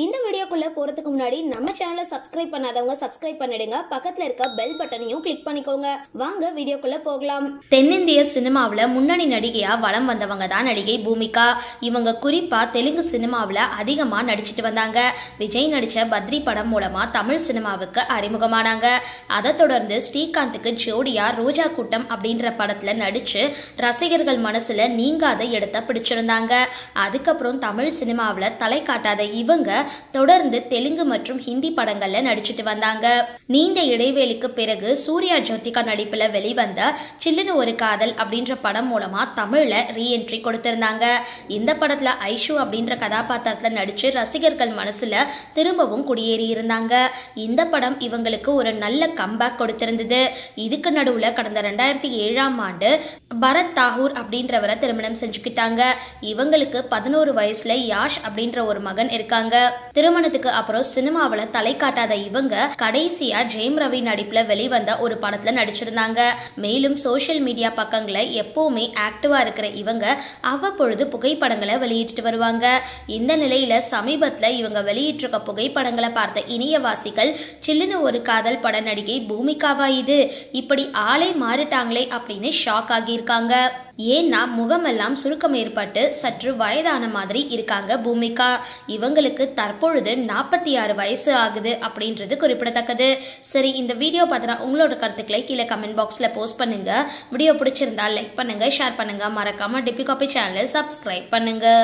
இந்த வீடியோக்குள்ள போறதுக்கு முன்னாடி நம்ம சேனலை சப்ஸ்கிரைப் பண்ணாதவங்க சப்ஸ்கிரைப் பண்ணிடுங்க. பக்கத்துல இருக்க பெல் பட்டனையும் கிளிக் பண்ணிக்கோங்க. வாங்க வீடியோக்குள்ள போகலாம். தென்னிந்திய சினிமாவில் முன்னணி நடிகையா வலம் வந்தவங்க தான் நடிகை பூமிகா. இவங்க குறிப்பா தெலுங்கு சினிமாவில் அதிகமா நடிச்சிட்டு வந்தாங்க. விஜய் நடிச்ச பத்ரி படம் மூலமா தமிழ் சினிமாவுக்கு அறிமுகமானாங்க. அதை தொடர்ந்து ஸ்ரீகாந்துக்கு ஜோடியா ரோஜா கூட்டம் அப்படின்ற படத்துல நடிச்சு ரசிகர்கள் மனசுல நீங்காத இடத்தை பிடிச்சிருந்தாங்க. அதுக்கப்புறம் தமிழ் சினிமாவில் தலை காட்டாத இவங்க தொடர்ந்து தெலுங்கு மற்றும் ஹிந்தி படங்கள்ல நடிச்சிட்டு வந்தாங்க. நீண்ட இடைவேளைக்கு பிறகு சூர்யா ஜோதிகா நடிப்புல வெளிவந்த சில்லுன்னு ஒரு காதல் அப்படின்ற படம் மூலமா தமிழ்ல ரீஎன்ட்ரி கொடுத்திருந்தாங்க. இந்த படத்துல ஐஷு அப்படின்ற கதாபாத்திரத்துல நடிச்சு ரசிகர்கள் மனசுல திரும்பவும் குடியேறி இருந்தாங்க. இந்த படம் இவங்களுக்கு ஒரு நல்ல கம்பேக் கொடுத்திருந்தது. இதுக்கு நடுவுல கடந்த 2007ஆம் ஆண்டு பரத் தாகூர் அப்படின்றவரை திருமணம் செஞ்சுக்கிட்டாங்க. இவங்களுக்கு 11 வயசுல யாஷ் அப்படின்ற ஒரு மகன் இருக்காங்க. திருமணத்துக்கு அப்புறம் சினிமாவில் தலை காட்டாத இவங்க கடைசியா ஜெயம் ரவி நடிப்புல வெளிவந்த ஒரு படத்துல நடிச்சிருந்தாங்க. மேலும் சோசியல் மீடியா பக்கங்களை எப்பவுமே ஆக்டிவா இருக்கிற இவங்க அவ்வப்பொழுது புகைப்படங்களை வெளியிட்டு வருவாங்க. இந்த நிலையில சமீபத்துல இவங்க வெளியிட்டிருக்க புகைப்படங்களை பார்த்த இணையவாசிகள் சில்லுன்னு ஒரு காதல் பட நடிகை பூமிகாவா இது, இப்படி ஆளை மாறிட்டாங்களே அப்படின்னு ஷாக் ஆகியிருக்காங்க. ஏன்னா முகமெல்லாம் சுருக்கம் ஏற்பட்டு சற்று வயதான மாதிரி இருக்காங்க பூமிகா. இவங்களுக்கு தற்பொழுது 46 வயசு ஆகுது அப்படின்றது குறிப்பிடத்தக்கது. சரி, இந்த வீடியோ பார்த்தா உங்களோட கருத்துக்களை கீழே கமெண்ட் பாக்ஸ்ல போஸ்ட் பண்ணுங்க. வீடியோ பிடிச்சிருந்தா லைக் பண்ணுங்க, ஷேர் பண்ணுங்க, மறக்காம டிபி காபி சேனலை சப்ஸ்கிரைப் பண்ணுங்க.